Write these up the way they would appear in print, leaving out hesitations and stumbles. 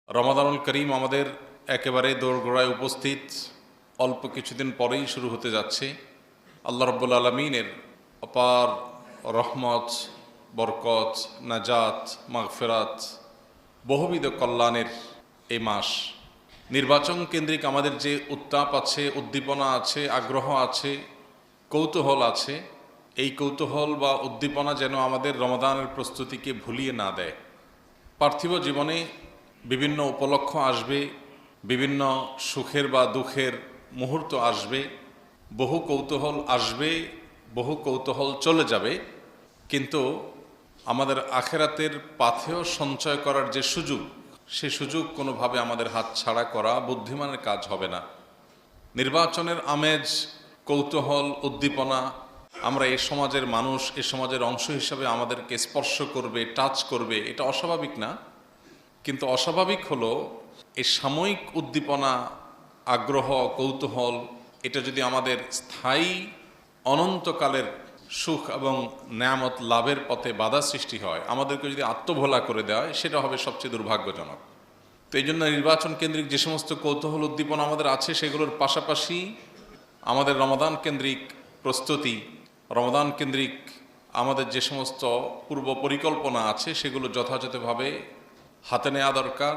রমাদানুল করিম আমাদের একেবারে দোরগোড়ায় উপস্থিত। অল্প কিছুদিন পরেই শুরু হতে যাচ্ছে। আল্লাহ রব্বুল আলমিনের অপার রহমত, বরকত, নাজাত, মাগফিরাত, বহুবিধ কল্যাণের এই মাস। নির্বাচন কেন্দ্রিক আমাদের যে উত্তাপ আছে, উদ্দীপনা আছে, আগ্রহ আছে, কৌতূহল আছে, এই কৌতূহল বা উদ্দীপনা যেন আমাদের রমাদানের প্রস্তুতিকে ভুলিয়ে না দেয়। পার্থিব জীবনে বিভিন্ন উপলক্ষ আসবে, বিভিন্ন সুখের বা দুঃখের মুহূর্ত আসবে, বহু কৌতূহল আসবে, বহু কৌতূহল চলে যাবে, কিন্তু আমাদের আখেরাতের পাথেয় সঞ্চয় করার যে সুযোগ, সে সুযোগ কোনোভাবে আমাদের হাতছাড়া করা বুদ্ধিমানের কাজ হবে না। নির্বাচনের আমেজ, কৌতূহল, উদ্দীপনা আমরা এই সমাজের মানুষ, এ সমাজের অংশ হিসাবে আমাদেরকে স্পর্শ করবে, টাচ করবে, এটা অস্বাভাবিক না। কিন্তু অস্বাভাবিক হলো এই সাময়িক উদ্দীপনা, আগ্রহ, কৌতূহল, এটা যদি আমাদের স্থায়ী অনন্তকালের সুখ এবং নেয়ামত লাভের পথে বাধা সৃষ্টি হয়, আমাদেরকে যদি আত্মভোলা করে দেয়, সেটা হবে সবচেয়ে দুর্ভাগ্যজনক। তো এই জন্য নির্বাচন কেন্দ্রিক যে সমস্ত কৌতূহল, উদ্দীপনা আমাদের আছে, সেগুলোর পাশাপাশি আমাদের রমাদান কেন্দ্রিক প্রস্তুতি, রমাদান কেন্দ্রিক আমাদের যে সমস্ত পূর্ব পরিকল্পনা আছে, সেগুলো যথাযথভাবে হাতে নেওয়া দরকার।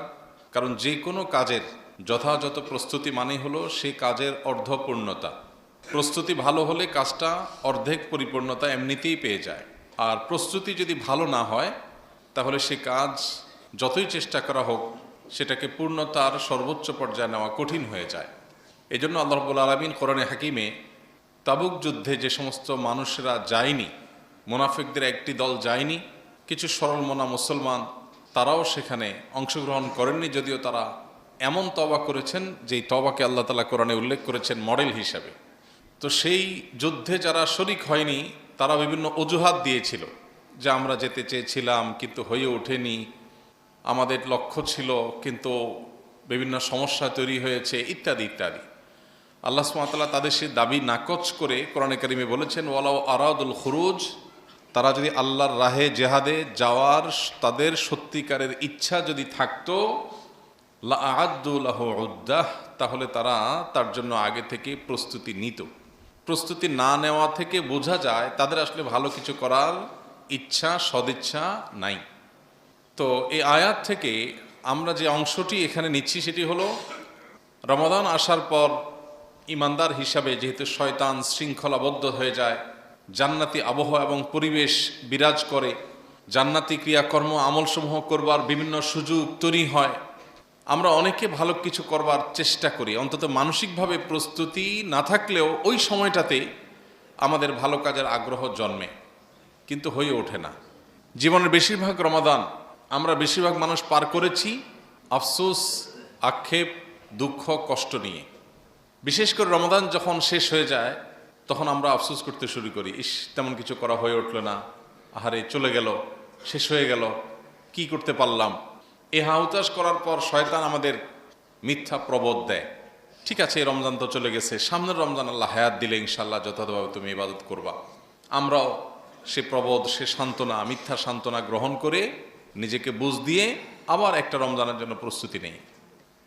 কারণ যে কোনো কাজের যথাযথ প্রস্তুতি মানে হলো সেই কাজের অর্ধপূর্ণতা। প্রস্তুতি ভালো হলে কাজটা অর্ধেক পরিপূর্ণতা এমনিতেই পেয়ে যায়। আর প্রস্তুতি যদি ভালো না হয়, তাহলে সে কাজ যতই চেষ্টা করা হোক, সেটাকে পূর্ণতার সর্বোচ্চ পর্যায়ে নেওয়া কঠিন হয়ে যায়। এই জন্য আল্লাহ রাব্বুল আলামিন কোরআনে হাকিমে তাবুক যুদ্ধে যে সমস্ত মানুষেরা যায়নি, মুনাফিকদের একটি দল যায়নি, কিছু সরল মনা মুসলমান তারাও সেখানে অংশগ্রহণ করেননি, যদিও তারা এমন তওবা করেছেন যেই তওবাকে আল্লাহ তাআলা কোরআনে উল্লেখ করেছেন মডেল হিসাবে। তো সেই যুদ্ধে যারা শরিক হয়নি, তারা বিভিন্ন অজুহাত দিয়েছিল যে আমরা যেতে চেয়েছিলাম কিন্তু হয়ে ওঠেনি, আমাদের লক্ষ্য ছিল কিন্তু বিভিন্ন সমস্যা তৈরি হয়েছে, ইত্যাদি ইত্যাদি। আল্লাহ সুবহানাহু ওয়া তাআলা তাদের সেই দাবি নাকচ করে কোরআনে কারিমে বলেছেন, ওয়ালাউ আরাদুল খুরুজ, তারা যদি আল্লাহর রাহে জেহাদে যাওয়ার তাদের সত্যিকারের ইচ্ছা যদি থাকতো, লাআদ্দু লাহু উদ্দাহ, তাহলে তারা তার জন্য আগে থেকে প্রস্তুতি নিত। প্রস্তুতি না নেওয়া থেকে বোঝা যায় তাদের আসলে ভালো কিছু করার ইচ্ছা, সদিচ্ছা নাই। তো এই আয়াত থেকে আমরা যে অংশটি এখানে নিচ্ছি সেটি হলো, রমাদান আসার পর ইমানদার হিসাবে যেহেতু শয়তান শৃঙ্খলাবদ্ধ হয়ে যায়, জান্নাতি আবহাওয়া এবং পরিবেশ বিরাজ করে, জান্নাতি ক্রিয়াকর্ম আমলসমূহ করবার বিভিন্ন সুযোগ তৈরি হয়, আমরা অনেকে ভালো কিছু করবার চেষ্টা করি, অন্তত মানসিকভাবে প্রস্তুতি না থাকলেও ওই সময়টাতে আমাদের ভালো কাজের আগ্রহ জন্মে, কিন্তু হয়ে ওঠে না। জীবনের বেশিরভাগ রমাদান আমরা বেশিরভাগ মানুষ পার করেছি আফসোস, আক্ষেপ, দুঃখ, কষ্ট নিয়ে। বিশেষ করে রমাদান যখন শেষ হয়ে যায়, তখন আমরা আফসোস করতে শুরু করি, ইস, তেমন কিছু করা হয়ে উঠল না, আহারে চলে গেল, শেষ হয়ে গেল, কি করতে পারলাম। এ হাউতাস করার পর শয়তান আমাদের মিথ্যা প্রবোধ দেয়, ঠিক আছে এই রমজান তো চলে গেছে, সামনের রমজান আল্লাহ হায়াত দিলে ইনশাআল্লাহ যথাযথভাবে তুমি ইবাদত করবা। আমরাও সে প্রবোধ, সে সান্ত্বনা, মিথ্যা সান্ত্বনা গ্রহণ করে নিজেকে বুঝ দিয়ে আবার একটা রমজানের জন্য প্রস্তুতি নেই।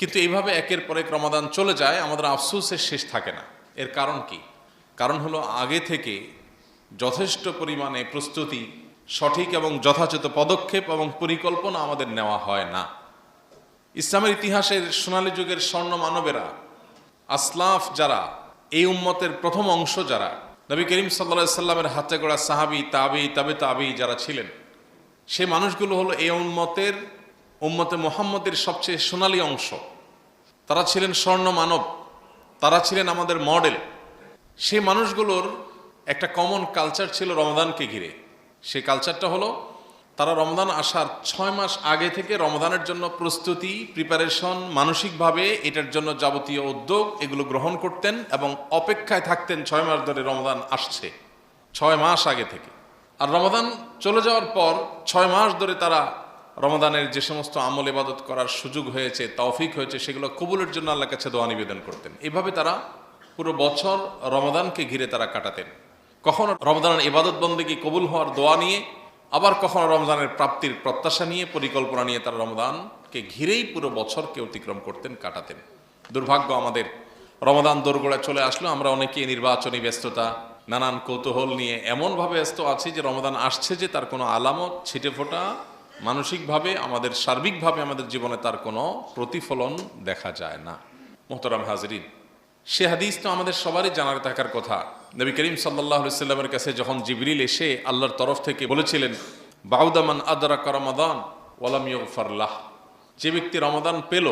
কিন্তু এইভাবে একের পর এক রমাদান চলে যায়, আমাদের আফসোসের শেষ থাকে না। এর কারণ কি? কারণ হলো আগে থেকে যথেষ্ট পরিমাণে প্রস্তুতি, সঠিক এবং যথাযথ পদক্ষেপ এবং পরিকল্পনা আমাদের নেওয়া হয় না। ইসলামের ইতিহাসের সোনালী যুগের স্বর্ণ মানবেরা, আসলাফ যারা, এই উম্মতের প্রথম অংশ যারা, নবী করিম সাল্লাল্লাহু আলাইহি সাল্লামের হাতে গড়া সাহাবী, তাবী, তাবে তাবী যারা ছিলেন, সে মানুষগুলো হলো এই উম্মতে মুহাম্মদের সবচেয়ে সোনালী অংশ। তারা ছিলেন স্বর্ণ মানব, তারা ছিলেন আমাদের মডেল। সেই মানুষগুলোর একটা কমন কালচার ছিল রমাদানকে ঘিরে। সেই কালচারটা হলো, তারা রমজান আসার 6 মাস আগে থেকে রমজানের জন্য প্রস্তুতি, প্রিপারেশন, মানসিকভাবে এটার জন্য যাবতীয় উদ্যোগ এগুলো গ্রহণ করতেন এবং অপেক্ষায় থাকতেন 6 মাস ধরে রমজান আসছে, 6 মাস আগে থেকে। আর রমাদান চলে যাওয়ার পর 6 মাস ধরে তারা রমাদানের যে সমস্ত আমল ইবাদত করার সুযোগ হয়েছে, তৌফিক হয়েছে, সেগুলো কবুলের জন্য আল্লাহর কাছে দোয়া নিবেদন করতেন। এভাবে তারা পুরো বছর রমাদানকে ঘিরে তারা কাটাতেন। কখনো রমাদানের ইবাদত বন্দেগী কবুল হওয়ার দোয়া নিয়ে, আবার কখনো রমজানের প্রাপ্তির প্রত্যাশা নিয়ে, পরিকল্পনা নিয়ে তারা রমজানকে ঘিরেই পুরো বছরকে অতিক্রম করতেন, কাটাতেন। দুর্ভাগ্য আমাদের, রমজান দোরগোড়ায় চলে আসলো, আমরা অনেকেই নির্বাচনী ব্যস্ততা, নানান কৌতূহল নিয়ে এমনভাবে ব্যস্ত আছি যে রমজান আসছে যে তার কোনো আলামত, ছিটে ফোটা মানসিকভাবে, আমাদের সার্বিকভাবে আমাদের জীবনে তার কোনো প্রতিফলন দেখা যায় না। মোহতারাম হাজরিন, সে হাদিস তো আমাদের সবারই জানার থাকার কথা। নবী করিম সাল্লাল্লাহু আলাইহি সাল্লামের কাছে যখন জিবরিল এসে আল্লাহর তরফ থেকে বলেছিলেন, বাউদামান আদরাকা রমাদান ওয়ালাম ইউগফার লাহ, যে ব্যক্তি রমাদান পেল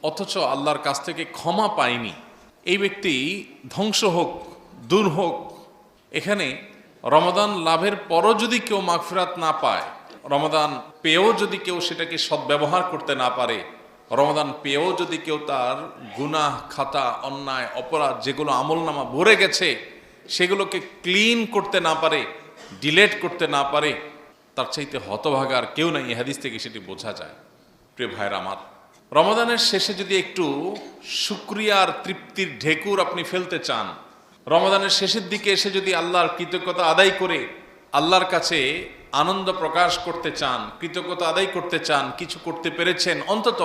অথচ আল্লাহর কাছ থেকে ক্ষমা পায়নি, এই ব্যক্তি ধ্বংস হোক, দূর হোক। এখানে রমাদান লাভের পরও যদি কেউ মাগফিরাত না পায়, রমাদান পেয়েও যদি কেউ সেটাকে সদ্ব্যবহার করতে না পারে, রমাদান পেয়েও যদি কেউ তার গুনাহ খাতা, অন্যায়, অপরাধ যেগুলো আমলনামা ভরে গেছে সেগুলোকে ক্লিন করতে না পারে, ডিলেট করতে না পারে, তার চাইতে হতভাগার কেউ নাই। এই হাদিস থেকে সেটি বোঝা যায়। প্রিয় ভাইরা আমার, রমাদানের শেষে যদি একটু শুকরিয়ার তৃপ্তির ঢেকুর আপনি ফেলতে চান, রমাদানের শেষের দিকে এসে যদি আল্লাহর কৃতজ্ঞতা আদায় করে আল্লাহর কাছে আনন্দ প্রকাশ করতে চান, কৃতজ্ঞতা আদায় করতে চান, কিছু করতে পেরেছেন, অন্তত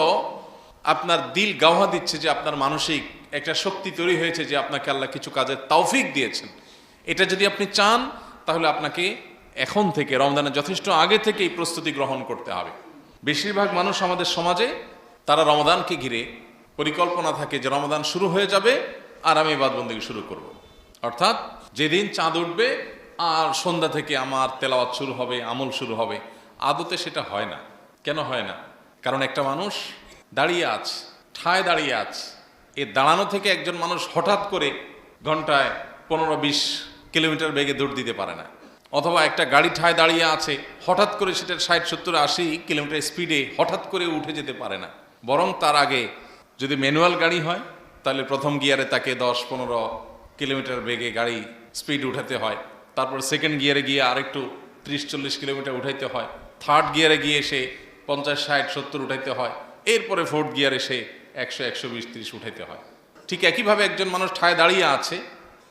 আপনার দিল গাওয়া দিচ্ছে যে আপনার মানসিক একটা শক্তি তৈরি হয়েছে যে আপনাকে আল্লাহ কিছু কাজের তৌফিক দিয়েছেন, এটা যদি আপনি চান তাহলে আপনাকে এখন থেকে, রমজানের যথেষ্ট আগে থেকেই প্রস্তুতি গ্রহণ করতে হবে। বেশিরভাগ মানুষ আমাদের সমাজে তারা রমাদানকে ঘিরে পরিকল্পনা থাকে যে রমাদান শুরু হয়ে যাবে আর আমি ইবাদতবন্দেগী শুরু করব। অর্থাৎ যেদিন চাঁদ উঠবে আর সন্ধ্যা থেকে আমার তেলাওয়াত শুরু হবে, আমল শুরু হবে। আদতে সেটা হয় না। কেন হয় না? কারণ একটা মানুষ দাঁড়িয়ে আছে, ঠায় দাঁড়িয়ে আছে, এ দাঁড়ানো থেকে একজন মানুষ হঠাৎ করে ঘন্টায় 15-20 কিলোমিটার বেগে দৌড় দিতে পারে না। অথবা একটা গাড়ি ঠায় দাঁড়িয়ে আছে, হঠাৎ করে সেটার 60-70-80 কিলোমিটার স্পিডে হঠাৎ করে উঠে যেতে পারে না। বরং তার আগে যদি ম্যানুয়াল গাড়ি হয় তাহলে প্রথম গিয়ারে তাকে 10-15 কিলোমিটার বেগে গাড়ি স্পিড উঠাতে হয়, তারপর সেকেন্ড গিয়ারে গিয়ে আরেকটু 30-40 কিলোমিটার উঠাইতে হয়, থার্ড গিয়ারে গিয়ে সে 50-60-70 উঠাইতে হয়, এরপরে ফোর্থ গিয়ারে সে 100-120-30 উঠাইতে হয়। ঠিক একইভাবে একজন মানুষ ঠায় দাঁড়িয়ে আছে,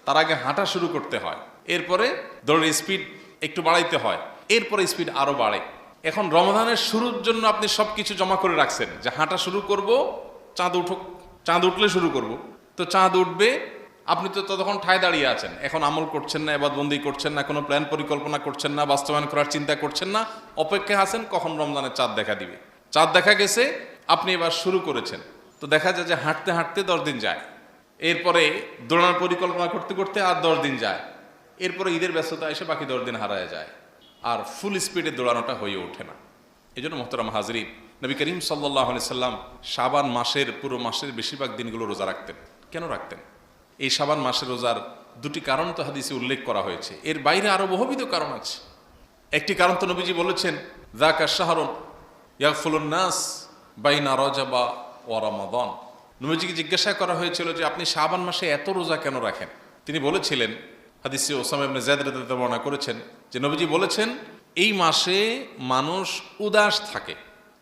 তার আগে হাঁটা শুরু করতে হয়, এরপরে দৌড়ের স্পিড একটু বাড়াইতে হয়, এরপরে স্পিড আরো বাড়ে। এখন রমজানের শুরুর জন্য আপনি সবকিছু জমা করে রাখছেন যে হাঁটা শুরু করব, চাঁদ উঠুক, চাঁদ উঠলে শুরু করব। তো চাঁদ উঠবে, আপনি তো ততক্ষণ ঠায় দাঁড়িয়ে আছেন, এখন আমল করছেন না, ইবাদতবন্দি করছেন না, কোনো প্ল্যান পরিকল্পনা করছেন না, বাস্তবায়ন করার চিন্তা করছেন না, অপেক্ষায় আছেন কখন রমজানের চাঁদ দেখা দিবে। চাঁদ দেখা গেছে, আপনি এবার শুরু করেছেন, তো দেখা যায় যে হাঁটতে হাঁটতে 10 দিন যায়, এরপরে দৌড়ানোর পরিকল্পনা করতে করতে আর 10 দিন যায়, এরপরে ঈদের ব্যস্ততা এসে বাকি 10 দিন হারায় যায়, আর ফুল স্পিডে দৌড়ানোটা হয়ে ওঠে না। এই জন্য মোহতারাম হাজরিন, নবী করিম সাল্লাল্লাহু আলাইহি সাল্লাম শাবান মাসের পুরো মাসের বেশিরভাগ দিনগুলো রোজা রাখতেন। কেন রাখতেন? এই শাবান মাসের রোজার দুটি কারণ তো হাদিসে উল্লেখ করা হয়েছে, এর বাইরে আরো বহুবিধ কারণ আছে। একটি কারণ তো নবীজি বলেছেন, যাকা শাহরুন ইয়াগফুলুন নাস বাইনা রজবা ওয়া রমাদান। নবীজিকে জিজ্ঞাসা করা হয়েছিল যে আপনি শাবান মাসে এত রোজা কেন রাখেন? তিনি বলেছিলেন, হাদিসে ওসামা ইবনে যায়েদ রাদিয়াল্লাহু বর্ণনা করেছেন যে নবীজি বলেছেন, এই মাসে মানুষ উদাস থাকে।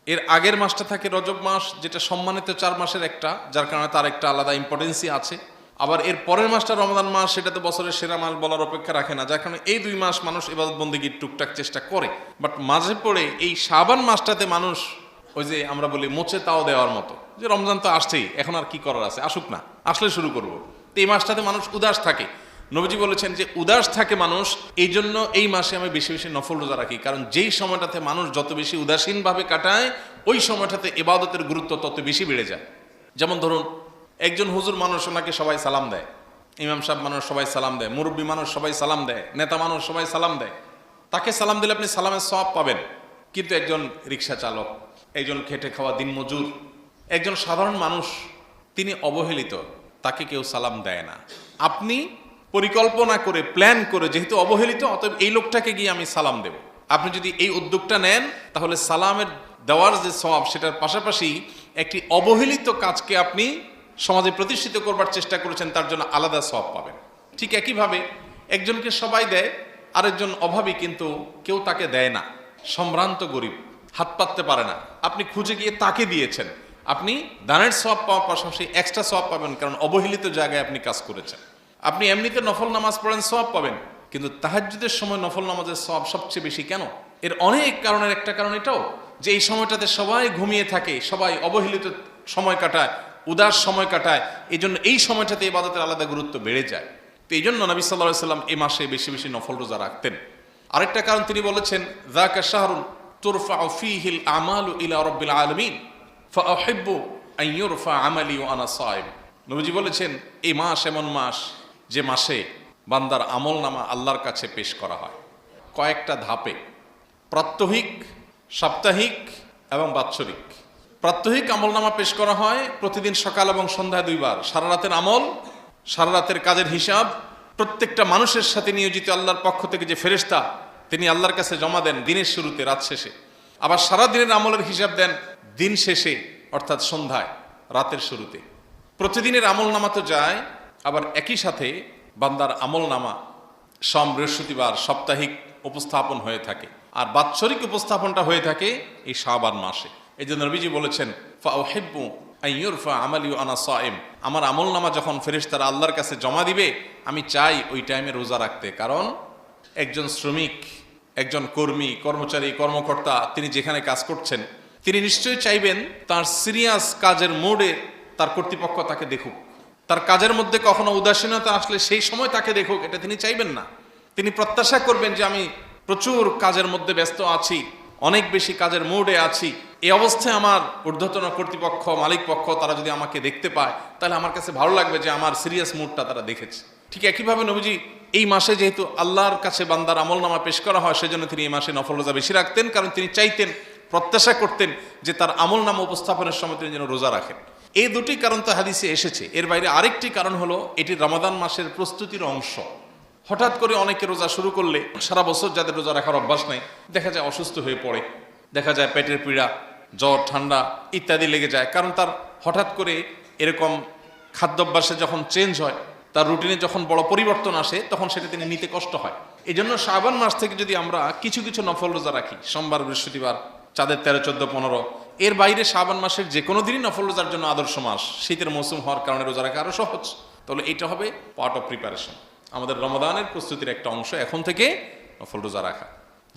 এর আগের মাসটা থাকে রজব মাস, যেটা সম্মানিত 4 মাসের একটা, যার কারণে তার একটা আলাদা ইম্পর্টেন্সই আছে। আবার এর পরের মাসটা রমজান মাস, সেটা তো বছরের সেরা মাস বলার অপেক্ষা রাখে না, যার কারণে এই 2 মাস মানুষ ইবাদত বন্দেগীর টুকটাক চেষ্টা করে। বাট মাঝে পড়ে এই শাবান মাসটাতে মানুষ ওই যে আমরা বলি মোচে তাও দেওয়ার মতো, যে রমজান তো আসছেই, এখন আর কি করার আছে, আসুক না, আসলে শুরু করব। তো এই মাসটাতে মানুষ উদাস থাকে। নবীজি বলেছেন যে উদাস থাকে মানুষ, এই জন্য এই মাসে আমি বেশি বেশি নফল রোজা রাখি, কারণ যেই সময়টাতে মানুষ যত বেশি উদাসীনভাবে কাটায়, ওই সময়টাতে ইবাদতের গুরুত্ব তত বেশি বেড়ে যায়। যেমন ধরুন, একজন হুজুর মানুষ, ওনাকে সবাই সালাম দেয়, ইমাম সাহেব মানুষ সবাই সালাম দেয়, মুরব্বী মানুষ সবাই সালাম দেয়, নেতা মানুষ সবাই সালাম দেয়, তাকে সালাম দিলে আপনি সালামের সওয়াব পাবেন। কিন্তু একজন রিক্সা চালক, একজন খেটে খাওয়া দিনমজুর, একজন সাধারণ মানুষ, তিনি অবহেলিত, তাকে কেউ সালাম দেয় না। আপনি পরিকল্পনা করে, প্ল্যান করে, যেহেতু অবহেলিত, অতএব এই লোকটাকে গিয়ে আমি সালাম দেব, আপনি যদি এই উদ্যোগটা নেন, তাহলে সালামের দেওয়ার যে সওয়াব, সেটার পাশাপাশি একটি অবহেলিত কাজকে আপনি সমাজে প্রতিষ্ঠিত করবার চেষ্টা করেছেন, তার জন্য আলাদা সওয়াব পাবেন। ঠিক একইভাবে একজনকে সবাই দেয়, আরেকজন অভাবী, কিন্তু কেউ তাকে দেয় না, সম্ভ্রান্ত গরিব, হাত পাততে পারে না, আপনি খুঁজে গিয়ে তাকে দিয়েছেন, আপনি দানের সওয়াব পাওয়ার পাশাপাশি এক্সট্রা সওয়াব পাবেন, কারণ অবহেলিত জায়গায় আপনি কাজ করেছেন। আপনি এমনিতে নফল নামাজ পড়েন, সওয়াব পাবেন, কিন্তু তাহাজ্জুদের সময় নফল নামাজের সওয়াব সবচেয়ে বেশি। কেন? এর অনেক কারণের একটা কারণ এটাও যে এই সময়টাতে সবাই ঘুমিয়ে থাকে, সবাই অবহেলিত সময় কাটায়, উদাস সময় কাটায়, এই জন্য এই সময়টাতে ইবাদতের আলাদা গুরুত্ব বেড়ে যায়। তো এই জন্য নবী সাল্লাল্লাহু আলাইহি সাল্লাম এই মাসে বেশি বেশি নফল রোজা রাখতেন। আরেকটা কারণ তিনি বলেছেন, যাকা শাহরুন তুরফাউ ফীহিল আমালু ইলা রাব্বিল আলামিন ফাউহিব্বু আন ইউরফা আমালি ওয়া আনা সাইম। নবীজি বলেছেন, এই মাস এমন মাস যে মাসে বান্দার আমলনামা আল্লাহর কাছে পেশ করা হয় কয়েকটা ধাপে, প্রাত্যহিক, সাপ্তাহিক এবং বাৎসরিক। প্রাত্যহিক আমলনামা পেশ করা হয় প্রতিদিন সকাল এবং সন্ধ্যায় 2 বার। সারা রাতের আমল, সারা রাতের কাজের হিসাব প্রত্যেকটা মানুষের সাথে নিয়োজিত আল্লাহর পক্ষ থেকে যে ফেরেশতা, তিনি আল্লাহর কাছে জমা দেন দিনের শুরুতে, রাত শেষে। আবার সারা দিনের আমলের হিসাব দেন দিন শেষে, অর্থাৎ সন্ধ্যায়, রাতের শুরুতে। প্রতিদিনের আমলনামা তো যায়, আবার একই সাথে বান্দার আমলনামা সোম, বৃহস্পতিবার সাপ্তাহিক উপস্থাপন হয়ে থাকে, আর বাৎসরিক উপস্থাপনটা হয়ে থাকে এই শাবান মাসে। এই জন্য নবীজি বলেছেন, ফাউহিব্বু আন ইউরফা আমালি ওয়া আনা সাইম, আমার আমলনামা যখন ফেরেশতারা আল্লাহর কাছে জমা দিবে, আমি চাই ওই টাইমে রোজা রাখতে। কারণ একজন শ্রমিক, একজন কর্মী, কর্মচারী, কর্মকর্তা, তিনি যেখানে কাজ করছেন, তিনি নিশ্চয়ই চাইবেন তার সিরিয়াস কাজের মোডে তার কর্তৃপক্ষ তাকে দেখুক। তার কাজের মধ্যে কখনো উদাসীনতা আসলে সেই সময় তাকে দেখুক, এটা তিনি চাইবেন না। তিনি প্রত্যাশা করবেন যে আমি প্রচুর কাজের মধ্যে ব্যস্ত আছি, অনেক বেশি কাজের মুডে আছি, এই অবস্থায় আমার ঊর্ধ্বতন কর্তৃপক্ষ, মালিক পক্ষ, তারা যদি আমাকে দেখতে পায়, তাহলে আমার কাছে ভালো লাগবে যে আমার সিরিয়াস মুডটা তারা দেখেছে। ঠিক একইভাবে নবীজি এই মাসে যেহেতু আল্লাহর কাছে বান্দার আমলনামা পেশ করা হয়, সেজন্য তিনি এই মাসে নফল রোজা বেশি রাখতেন। কারণ তিনি চাইতেন, প্রত্যাশা করতেন যে তার আমলনামা উপস্থাপনের সময় তিনি যেন রোজা রাখেন। এই দুটি কারণ তো হাদিসে এসেছে। এর বাইরে আরেকটি কারণ হলো, এটি রমাদান মাসের প্রস্তুতির অংশ। হঠাৎ করে অনেকে রোজা শুরু করলে, সারা বছর যাদের রোজা রাখার অভ্যাস নাই, দেখা যায় অসুস্থ হয়ে পড়ে, দেখা যায় পেটের পীড়া, জ্বর, ঠান্ডা ইত্যাদি লেগে যায়। কারণ তার হঠাৎ করে এরকম খাদ্যাভ্যাসে যখন চেঞ্জ হয়, তার রুটিনে যখন বড় পরিবর্তন আসে, তখন সেটা তিনি নিতে কষ্ট হয়। এই জন্য শাবান মাস থেকে যদি আমরা কিছু কিছু নফল রোজা রাখি, সোমবার, বৃহস্পতিবার, চাঁদের 13, 14, 15, এর বাইরে শাবান মাসের যে কোনো দিনই নফল রোজার জন্য আদর্শ মাস। শীতের মৌসুম হওয়ার কারণে রোজা রাখা আরো সহজ। তাহলে এটা হবে পার্ট অফ প্রিপারেশন, আমাদের রমাদানের প্রস্তুতির একটা অংশ এখন থেকে নফল রোজা রাখা,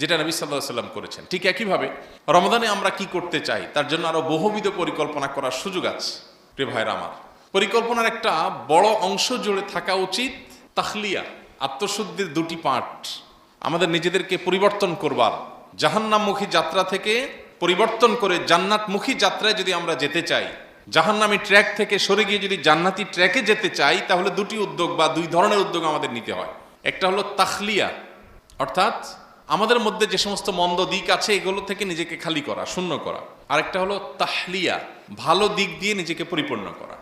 যেটা নবী সাল্লাল্লাহু আলাইহি ওয়াসাল্লাম করেছেন। ঠিক একইভাবে রমাদানে আমরা কি করতে চাই, তার জন্য আরো বহুবিধ পরিকল্পনা করার সুযোগ আছে। প্রিয় ভাইরা আমার, পরিকল্পনার একটা বড় অংশ জুড়ে থাকা উচিত তাখলিয়া, আত্মশুদ্ধির দুটি পার্ট। আমাদের নিজেদেরকে পরিবর্তন করবার, জাহান্নামমুখী যাত্রা থেকে পরিবর্তন করে জান্নাতমুখী যাত্রায় যদি আমরা যেতে চাই, জাহান্নামী ট্র্যাক থেকে সরে গিয়ে যদি জান্নাতি ট্র্যাকে যেতে চাই, তাহলে দুটি উদ্যোগ বা 2 ধরনের উদ্যোগ আমাদের নিতে হয়। একটা হলো তাখলিয়া, অর্থাৎ আমাদের মধ্যে যে সমস্ত মন্দ দিক আছে এগুলো থেকে নিজেকে খালি করা, শূন্য করা। আরেকটা হলো তাহলিয়া, ভালো দিক দিয়ে নিজেকে পরিপূর্ণ করা।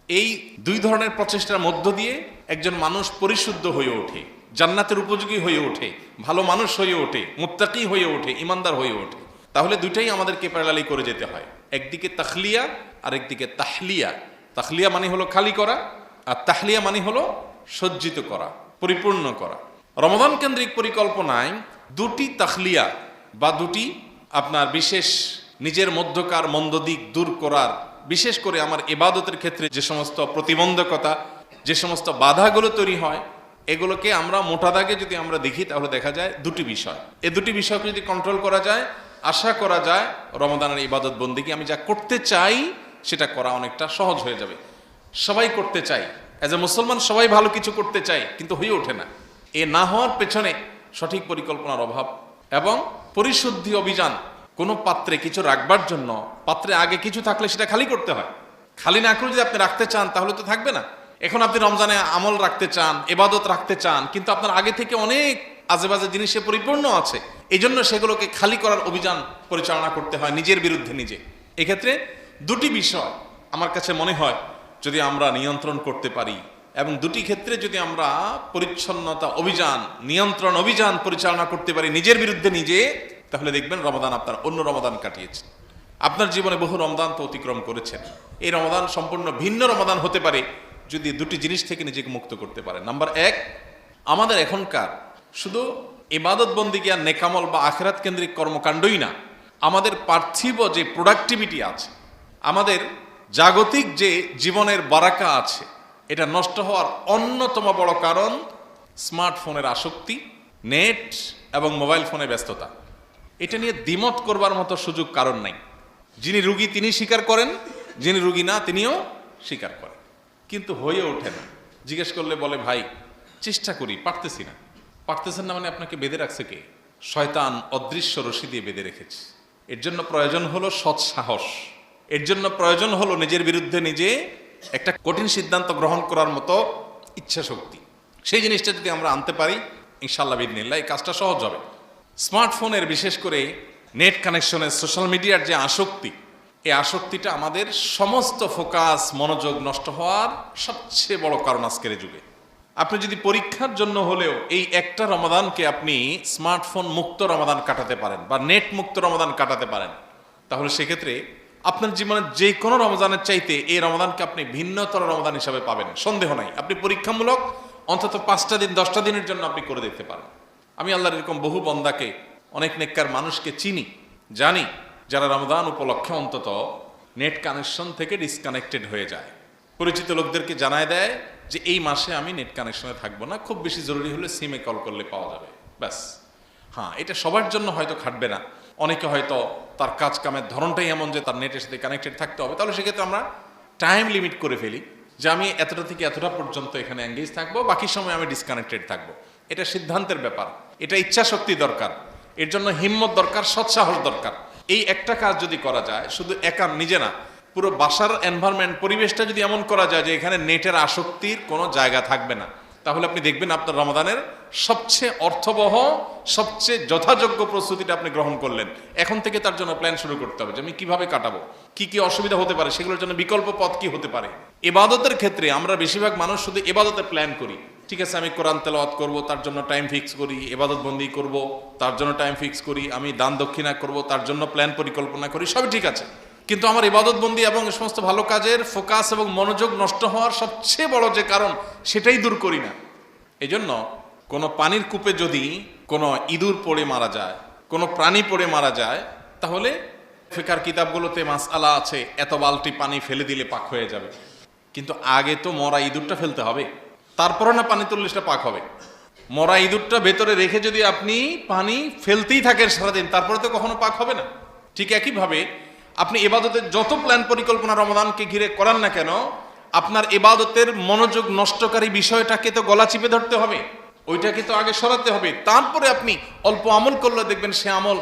এই 2 ধরনের প্রচেষ্টার মধ্য দিয়ে একজন মানুষ পরিশুদ্ধ হয়ে ওঠে, জান্নাতের উপযোগী হয়ে ওঠে, ভালো মানুষ হয়ে ওঠে, মুত্তাকি হয়ে ওঠে, ইমানদার হয়ে ওঠে। তাহলে দুইটাই আমাদেরকে প্যারালালি করে যেতে হয়, একদিকে তাখলিয়া আর একদিকে তাহলিয়া। তাখলিয়া মানে হলো খালি করা, আর তাহলিয়া মানে হলো সজ্জিত করা, পরিপূর্ণ করা। রমাদান কেন্দ্রিক পরিকল্পনায় দুটি তাখলিয়া বা দুটি আপনার বিশেষ নিজের মধ্যকার মন্দ দিক দূর করার, বিশেষ করে আমার ইবাদতের ক্ষেত্রে যে সমস্ত প্রতিবন্ধকতা, যে সমস্ত বাধাগুলো তৈরি হয়, এগুলোকে আমরা মোটা দাগে যদি আমরা দেখি, তাহলে দেখা যায় দুটি বিষয়। এই দুটি বিষয়কে যদি কন্ট্রোল করা যায়, আশা করা যায় রমাদানের ইবাদত বন্দেগী আমি যা করতে চাই সেটা করা অনেকটা সহজ হয়ে যাবে। সবাই করতে চাই, অ্যাজ এ মুসলমান সবাই ভালো কিছু করতে চাই, কিন্তু হয়ে ওঠে না। এ না হওয়ার পেছনে সঠিক পরিকল্পনার অভাব এবং পরিশুদ্ধি অভিযান। কোনো পাত্রে কিছু রাখবার জন্য পাত্রে আগে কিছু থাকলে সেটা খালি করতে হয়। খালি না করে যদি আপনি রাখতে চান, তাহলে তো থাকবে না। এখন আপনি রমজানে আমল রাখতে চান, ইবাদত রাখতে চান, কিন্তু আপনার আগে থেকে অনেক আজেবাজে জিনিসে পরিপূর্ণ আছে। এই জন্য সেগুলোকে খালি করার অভিযান পরিচালনা করতে হয় নিজের বিরুদ্ধে নিজে। এক্ষেত্রে দুটি বিষয় আমার কাছে মনে হয় যদি আমরা নিয়ন্ত্রণ করতে পারি, এবং দুটি ক্ষেত্রে যদি আমরা পরিচ্ছন্নতা অভিযান, নিয়ন্ত্রণ অভিযান পরিচালনা করতে পারি নিজের বিরুদ্ধে নিজে, তাহলে দেখবেন রমাদান আপনার অন্য রমাদান কাটিয়েছে। আপনার জীবনে বহু রমাদান তো অতিক্রম করেছেন, এই রমাদান সম্পূর্ণ ভিন্ন রমাদান হতে পারে যদি দুটি জিনিস থেকে নিজেকে মুক্ত করতে পারে। নাম্বার 1, আমাদের এখনকার শুধু ইবাদত বন্দেগী আর নেকামল বা আখিরাত কেন্দ্রিক কর্মকাণ্ডই না, আমাদের পার্থিব যে প্রোডাক্টিভিটি আছে, আমাদের জাগতিক যে জীবনের বারাকা আছে, এটা নষ্ট হওয়ার অন্যতম বড় কারণ স্মার্টফোনের আসক্তি, নেট এবং মোবাইল ফোনে ব্যস্ততা। এটা নিয়ে দ্বিমত করবার মতো সুযোগ কারণ নাই। যিনি রুগী তিনি স্বীকার করেন, যিনি রুগী না তিনিও স্বীকার করেন, কিন্তু হয়ে ওঠে না। জিজ্ঞেস করলে বলে ভাই চেষ্টা করি, পারতেছি না। পারতেছেন না মানে আপনাকে বেঁধে রাখছে কে? শয়তান অদৃশ্য রশি দিয়ে বেঁধে রেখেছে। এর জন্য প্রয়োজন হলো সৎ সাহস, এর জন্য প্রয়োজন হলো নিজের বিরুদ্ধে নিজে একটা কঠিন সিদ্ধান্ত গ্রহণ করার মতো ইচ্ছা শক্তি। সেই জিনিসটা যদি আমরা আনতে পারি ইনশাআল্লাহ বিদিনিল্লাহ এই কাজটা সহজ হবে। স্মার্টফোনের বিশেষ করে নেট কানেকশনের সোশ্যাল মিডিয়ার যে আসক্তি, এই আসক্তিটা আমাদের সমস্ত ফোকাস মনোযোগ নষ্ট হওয়ার সবচেয়ে বড় কারণ আজকের যুগে। আপনি যদি পরীক্ষার জন্য হলেও এই একটা রমাদানকে আপনি স্মার্টফোন মুক্ত রমাদান কাটাতে পারেন বা নেট মুক্ত রমাদান কাটাতে পারেন, তাহলে সেক্ষেত্রে আপনার জীবনের যে কোনো রমজানের চাইতে এই রমাদানকে আপনি ভিন্নতর রমাদান হিসাবে পাবেন, সন্দেহ নাই। আপনি পরীক্ষামূলক অন্তত 5টা দিন 10টা দিনের জন্য আপনি করে দেখতে পারেন। আমি আল্লাহর এরকম বহু বন্দাকে, অনেক নেককার মানুষকে চিনি, জানি, যারা রমজান উপলক্ষে অন্তত নেট কানেকশন থেকে ডিসকানেক্টেড হয়ে যায়। পরিচিত লোকদেরকে জানায় দেয় যে এই মাসে আমি নেট কানেকশনে থাকবো না, খুব বেশি জরুরি হলে সিমে কল করলে পাওয়া যাবে, ব্যাস। হ্যাঁ, এটা সবার জন্য হয়তো খাটবে না। অনেকে হয়তো তার কাজ কামের ধরনটাই এমন যে তার নেটের সাথে কানেক্টেড থাকতে হবে, তাহলে সেক্ষেত্রে আমরা টাইম লিমিট করে ফেলি যে আমি এতটা থেকে এতটা পর্যন্ত এখানে এঙ্গেজ থাকবো, বাকি সময় আমি ডিসকানেক্টেড থাকবো। এটা সিদ্ধান্তের ব্যাপার, এটা ইচ্ছা শক্তি দরকার, এর জন্য হিম্মত দরকার, সৎসাহস দরকার। এই একটা কাজ যদি করা যায়, শুধু একা নিজে না, পুরো বাসার এনভায়রনমেন্ট পরিবেশটা যদি এমন করা যায় যে এখানে নেটের আসক্তির কোনো জায়গা থাকবে না, তাহলে আপনি দেখবেন আপনার রমাদানের সবচেয়ে অর্থবহ, সবচেয়ে যথাযোগ্য প্রস্তুতিটা আপনি গ্রহণ করলেন। এখন থেকে তার জন্য প্ল্যান শুরু করতে হবে যে আমি কিভাবে কাটাবো, কি কি অসুবিধা হতে পারে, সেগুলোর জন্য বিকল্প পথ কি হতে পারে। ইবাদতের ক্ষেত্রে আমরা বেশিরভাগ মানুষ শুধু ইবাদতের প্ল্যান করি। ঠিক আছে, আমি কোরআন তেলাওয়াত করব, তার জন্য টাইম ফিক্স করি, ইবাদত বন্দি করব, তার জন্য টাইম ফিক্স করি, আমি দান দক্ষিণা করব, তার জন্য প্ল্যান পরিকল্পনা করি, সবই ঠিক আছে। কিন্তু আমার ইবাদত বন্দি এবং সমস্ত ভালো কাজের ফোকাস এবং মনোযোগ নষ্ট হওয়ার সবচেয়ে বড় যে কারণ, সেটাই দূর করি না। এই জন্য কোনো পানির কূপে যদি কোনো ইঁদুর পড়ে মারা যায়, কোনো প্রাণী পড়ে মারা যায়, তাহলে ফিকার কিতাবগুলোতে মাসআলা আছে এত বালতি পানি ফেলে দিলে পাক হয়ে যাবে। কিন্তু আগে তো মরা ইঁদুরটা ফেলতে হবে, তারপরে না পানি তুললে সেটা পাক হবে। মরা ইঁদুরটা ভেতরে রেখে যদি আপনি পানি ফেলতেই থাকেন সারাদিন, তারপরে তো কখনো পাক হবে না। ঠিক একইভাবে আপনি ইবাদতের যত প্ল্যান পরিকল্পনা রমাদানকে ঘিরে করান না কেন, আপনার ইবাদতের মনোযোগ নষ্টকারী বিষয়টাকে তো গলা চিপে ধরতে হবে, ওইটাকে তো আগে সরাতে হবে। তারপরে আপনি অল্প আমল করলে দেখবেন সে আমল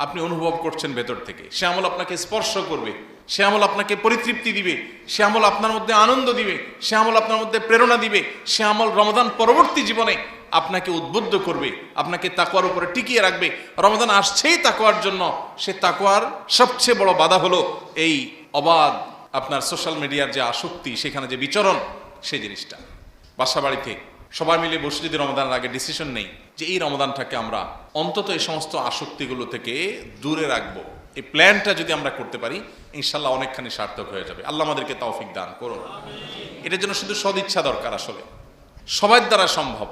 আপনি অনুভব করছেন ভেতর থেকে, সে আমল আপনাকে স্পর্শ করবে, সে আমল আপনাকে পরিতৃপ্তি দিবে, সে আমল আপনার মধ্যে আনন্দ দিবে, সে আমল আপনার মধ্যে প্রেরণা দিবে, সে আমল রমাদান পরবর্তী জীবনে আপনাকে উদ্বুদ্ধ করবে, আপনাকে তাকওয়ার উপরে টিকিয়ে রাখবে। রমাদান আসছেই তাকওয়ার জন্য, সে তাকওয়ার সবচেয়ে বড় বাধা হলো এই অবাধ আপনার সোশ্যাল মিডিয়ার যে আসক্তি, সেখানে যে বিচরণ, সেই জিনিসটা। বাসা বাড়িতে সবাই মিলে বসে যদি রমাদানের আগে ডিসিশন নেই যে এই রমাদানটাকে আমরা অন্তত এই সমস্ত আসক্তিগুলো থেকে দূরে রাখবো, এই প্ল্যানটা যদি আমরা করতে পারি, ইনশাল্লাহ অনেকখানি সার্থক হয়ে যাবে। আল্লাহ আমাদেরকে তৌফিক দান করুন। এটার জন্য শুধু সদিচ্ছা দরকার, আসলে সবার দ্বারা সম্ভব।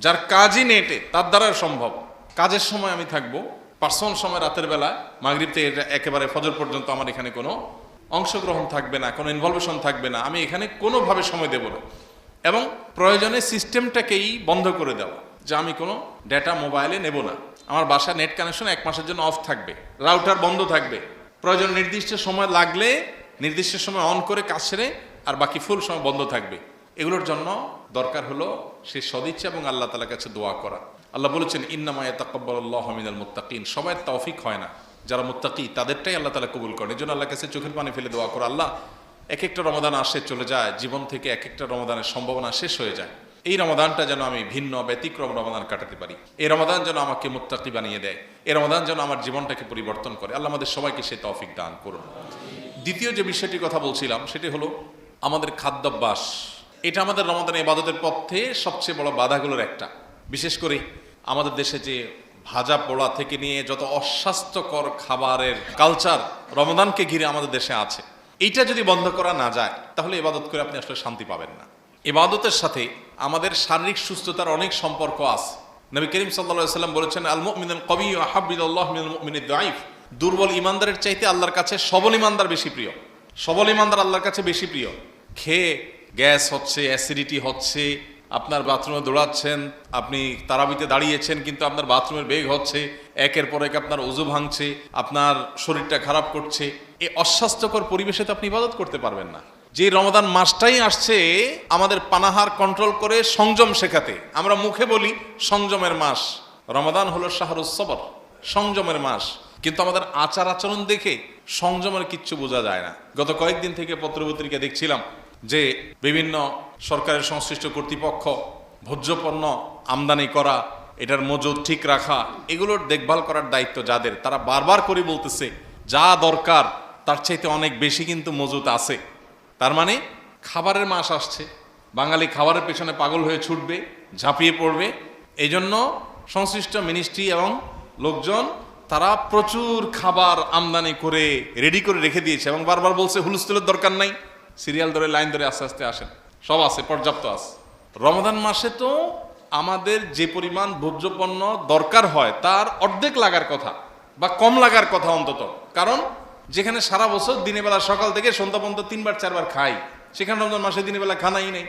যার কাজই নেটে তার দ্বারা সম্ভব। কাজের সময় আমি থাকবো, পার্সোনাল সময় রাতের বেলা মাগরিব থেকে একেবারে ফজর পর্যন্ত আমার এখানে কোনো অংশগ্রহণ থাকবে না, কোনো ইনভলভেশন থাকবে না, আমি এখানে কোনোভাবে সময় দেব না। এবং প্রয়োজনে সিস্টেমটাকেই বন্ধ করে দেওয়া, যে আমি কোনো ডেটা মোবাইলে নেব না। আমার বাসায় নেট কানেকশন 1 মাসের জন্য অফ থাকবে, রাউটার বন্ধ থাকবে। প্রয়োজন নির্দিষ্ট সময় লাগলে নির্দিষ্ট সময় অন করে কাজ সেরে, আর বাকি ফুল সময় বন্ধ থাকবে। এগুলোর জন্য দরকার হলো সে সদিচ্ছা এবং আল্লাহ তাআলার কাছে দোয়া করা। আল্লাহ বলেছেন ইন্নামা ইয়াতাকাব্বালুল্লাহু মিনাল মুত্তাকিন, সবার তৌফিক হয় না, যারা মুত্তাকি তাদেরটাই আল্লাহ তাআলা কবুল করেন। এজন্য আল্লাহর কাছে চোখের পানি ফেলে দোয়া করো, আল্লাহ এক একটা রমাদান আসে চলে যায়, জীবন থেকে এক একটা রমাদানের সম্ভাবনা শেষ হয়ে যায়। এই রমাদানটা যেন আমি ভিন্ন ব্যতিক্রম রমাদান কাটাতে পারি, এই রমাদান যেন আমাকে মুত্তাকি বানিয়ে দেয়, এই রমাদান যেন আমার জীবনটাকে পরিবর্তন করে। আল্লাহ আমাদের সবাইকে সে তৌফিক দান করুন। দ্বিতীয় যে বিষয়টির কথা বলছিলাম সেটি হলো আমাদের খাদ্যাভ্যাস। এটা আমাদের রমাদানের ইবাদতের পথে সবচেয়ে বড় বাধাগুলোর একটা। বিশেষ করে আমাদের দেশে যে ভাজা পোড়া থেকে নিয়ে যত অস্বাস্থ্যকর খাবারের কালচার রমাদানকে ঘিরে আমাদের দেশে আছে, এইটা যদি বন্ধ করা না যায় তাহলে ইবাদত করে আপনি আসলে শান্তি পাবেন না। ইবাদতের সাথে আমাদের শারীরিক সুস্থতার অনেক সম্পর্ক আছে। নবী করিম সাল্লাল্লাহু আলাইহি ওয়াসাল্লাম বলেছেন আল মুমিনুল কবিয়্যু আহাব্বু ইলাল্লাহি মিনাল মুমিনিদ দাঈফ, দুর্বল ইমানদারের চাইতে আল্লাহর কাছে সবল ইমানদার বেশি প্রিয়। সবল ইমানদার আল্লাহর কাছে বেশি প্রিয়। খেয়ে গ্যাস হচ্ছে, অ্যাসিডিটি হচ্ছে, আপনার বাথরুমে দৌড়াচ্ছেন, আপনি তারাবিতে দাঁড়িয়েছেন কিন্তু আপনার বাথরুমের বেগ হচ্ছে, একের পর এক আপনার ওযু ভাঙছে, আপনার শরীরটা খারাপ করছে, এই অস্বাস্থ্যকর পরিবেশে তো আপনি ইবাদত করতে পারবেন না। যে রমাদান মাসটাই আসছে আমাদের পানাহার কন্ট্রোল করে সংযম শেখাতে। আমরা মুখে বলি সংযমের মাস, রমাদান হলো শাহরুস সবর, সংযমের মাস, কিন্তু আমাদের আচার আচরণ দেখে সংযমের কিচ্ছু বোঝা যায় না। গত কয়েকদিন থেকে পত্রপত্রিকা দেখছিলাম যে বিভিন্ন সরকারের সংশ্লিষ্ট কর্তৃপক্ষ ভোজ্যপণ্য আমদানি করা, এটার মজুদ ঠিক রাখা, এগুলোর দেখভাল করার দায়িত্ব যাদের, তারা বারবার করে বলতেছে যা দরকার তার চাইতে অনেক বেশি কিন্তু মজুদ আছে। তার মানে খাবারের মাস আসছে, বাঙালি খাবারের পেছনে পাগল হয়ে ছুটবে, ঝাঁপিয়ে পড়বে। এই জন্য সংশ্লিষ্ট মিনিস্ট্রি এবং লোকজন তারা প্রচুর খাবার আমদানি করে রেডি করে রেখে দিয়েছে এবং বারবার বলছে হুলস্থুলের দরকার নাই, সিরিয়াল ধরে লাইন ধরে আস্তে আস্তে আসেন, সব আছে, পর্যাপ্ত আছে। রমাদান মাসে তো আমাদের যে পরিমাণ ভোজ্যপণ্য দরকার হয় তার অর্ধেক লাগার কথা বা কম লাগার কথা অন্তত। কারণ যেখানে সারা বছর দিনের বেলা সকাল থেকে সন্ধ্যা পর্যন্ত 3বার 4বার খাই, সেখানে রমজান মাসে দিনের বেলা খানাই নেই,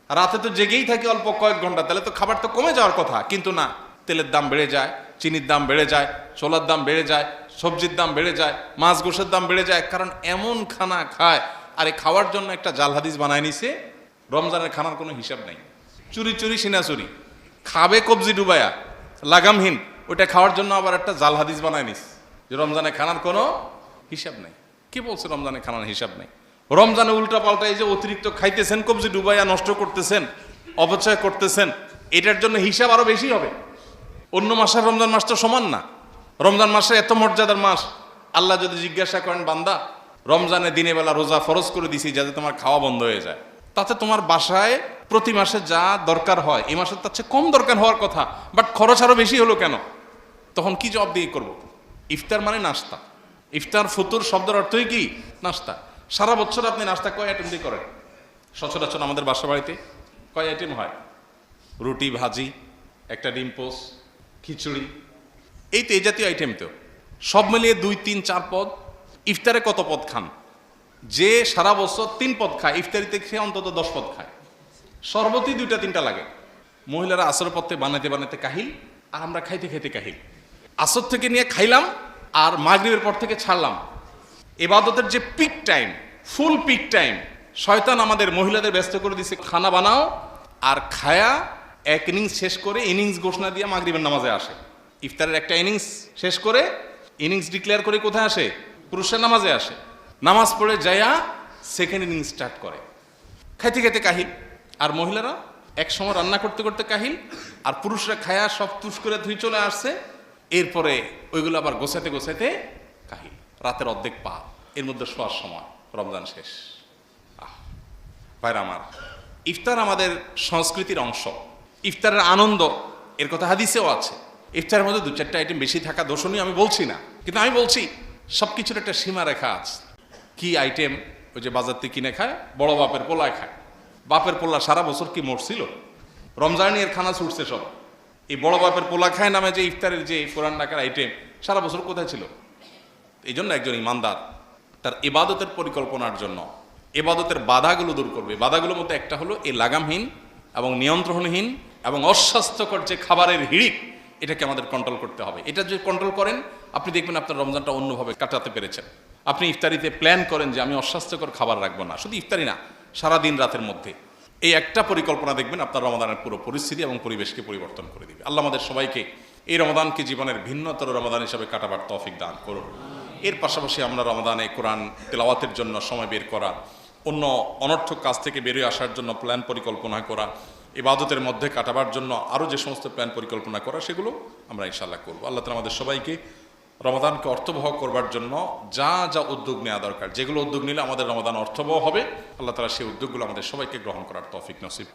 রাতে তো জেগেই থাকি অল্প কয়েক ঘন্টা, তাহলে তো খাবার তো কমে যাওয়ার কথা। কিন্তু না, তেলের দাম বেড়ে যায়, চিনির দাম বেড়ে যায়, ছোলার দাম বেড়ে যায়, সবজির দাম বেড়ে যায়, মাছ গোশের দাম বেড়ে যায়, কারণ এমন খানা খায়। আর এই খাওয়ার জন্য একটা জাল হাদিস বানায় নিছে, রমজানের খানার কোনো হিসাব নাই, চুরি চুরি সিনা চুরি, খাবে কবজি ডুবায়া লাগামহীন, ওইটা খাওয়ার জন্য আবার একটা জাল হাদিস বানায় নিস যে রমজানের খানার কোনো হিসাব নেই। কি বলছে রমজানের খানার হিসাব নেই? রমজানে উল্টা পাল্টা এই যে অতিরিক্ত খাইতেছেন, কবজি ডুবাইয়া নষ্ট করতেছেন, অপচয় করতেছেন, এটার জন্য হিসাব আরো বেশি হবে। অন্য মাসের রমজান মাস তো সমান না। রমজান মাসে এত মর্যাদার মাস, আল্লাহ যদি জিজ্ঞাসা করেন বান্দা রমজানে দিনে বেলা রোজা ফরজ করে দিছি যাতে তোমার খাওয়া বন্ধ হয়ে যায়, তাতে তোমার বাসায় প্রতি মাসে যা দরকার হয় এই মাসে তার চেয়ে কম দরকার হওয়ার কথা, বাট খরচ আরো বেশি হলো কেন? তখন কি জবাব দিয়ে করবো? ইফতার মানে নাস্তা, ইফতার ফুতুর শব্দের অর্থই কি? নাস্তা। সারা বছর আপনি নাস্তা কয় আইটেম দিয়ে করেন? সচরাচর আমাদের বাসা বাড়িতে কয় আইটেম হয়? রুটি, ভাজি, একটা ডিম পোস, খিচুড়ি, এই তো এই জাতীয় আইটেম। তো সব মিলিয়ে 2, 3, 4 পদ। ইফতারে কত পদ খান? যে সারা বছর 3 পদ খায়, ইফতারিতে খেয়ে অন্তত 10 পদ খায়। শরবতই 2টা 3টা লাগে। মহিলারা আসর পথে বানাতে বানাতে কাহিল, আর আমরা খাইতে খাইতে কাহিল। আসর থেকে নিয়ে খাইলাম আর মাগরিবের পর থেকে ছাড়লাম। ইবাদতের যে পিক টাইম, ফুল পিক টাইম, শয়তান আমাদের মহিলাদের ব্যস্ত করে দিছে, খানা বানাও আর খায়া এক ইনিংস শেষ করে ইনিংস ঘোষণা দিয়ে মাগরিবের নামাজে আসে। ইফতারের একটা ইনিংস শেষ করে ইনিংস ডিক্লেয়ার করে কোথায় আসে? পুরুষের নামাজে আসে। নামাজ পড়ে যায়া সেকেন্ড ইনিংস স্টার্ট করে। খাইতে খাইতে কাহিল, আর মহিলারা এক সময় রান্না করতে করতে কাহিল, আর পুরুষরা খায়া সব তুষ করে ধুই চলে আসছে। এরপরে ওইগুলো আবার গোছাতে গোছাতে কাহিল, রাতের অর্ধেক পা, এর মধ্যে শোয়ার সময় রমজান শেষ। ভাইরা আমার, ইফতার আমাদের সংস্কৃতির অংশ। ইফতারের আনন্দ, এর কথা হাদিসেও আছে। ইফতারের মধ্যে 2-4টা আইটেম বেশি থাকা দর্শনীয় আমি বলছি না, কিন্তু আমি বলছি সব কিছুর একটা সীমা রেখা আছে। কি আইটেম? ওই যে বাজার থেকে কিনে খায়, বড় বাপের পোলায় খায়। বাপের পোলা সারা বছর কি মরছিল? রমজানি এর খানা ছুটছে সব। এই বড় বাপের পোলা খায় নামে যে ইফতারের যে কোরআন ডাকার আইটেম সারা বছর কোথায় ছিল? এই জন্য একজন ইমানদার তার ইবাদতের পরিকল্পনার জন্য ইবাদতের বাধাগুলো দূর করবে। বাধাগুলোর মধ্যে একটা হলো এই লাগামহীন এবং নিয়ন্ত্রণহীন এবং অস্বাস্থ্যকর যে খাবারের হিড়িক, এটাকে আমাদের কন্ট্রোল করতে হবে। এটা যদি কন্ট্রোল করেন, আপনি দেখবেন আপনার রমজানটা অন্যভাবে কাটাতে পেরেছেন। আপনি ইফতারিতে প্ল্যান করেন যে আমি অস্বাস্থ্যকর খাবার রাখবো না, শুধু ইফতারি না, সারাদিন রাতের মধ্যে। এই একটা পরিকল্পনা দেখবেন আপনার রমাদানের পুরো পরিস্থিতি এবং পরিবেশকে পরিবর্তন করে দিবে। আল্লাহ আমাদের সবাইকে এই রমাদানকে জীবনের ভিন্নতর রমাদান হিসাবে কাটাবার তৌফিক দান করুন। এর পাশাপাশি আমরা রমাদানে কোরআন তেলাওয়াতের জন্য সময় বের করা, অন্য অনর্থক কাজ থেকে বেরিয়ে আসার জন্য প্ল্যান পরিকল্পনা করা, ইবাদতের মধ্যে কাটাবার জন্য আরও যে সমস্ত প্ল্যান পরিকল্পনা করা, সেগুলো আমরা ইনশাআল্লাহ করবো। আল্লাহ তাআলা আমাদের সবাইকে রমাদানকে অর্থবহ করবার জন্য যা যা উদ্যোগ নেওয়া দরকার, যেগুলো উদ্যোগ নিলে আমাদের রমাদান অর্থবহ হবে, আল্লাহ তাআলা সেই উদ্যোগগুলো আমাদের সবাইকে গ্রহণ করার তৌফিক নসিব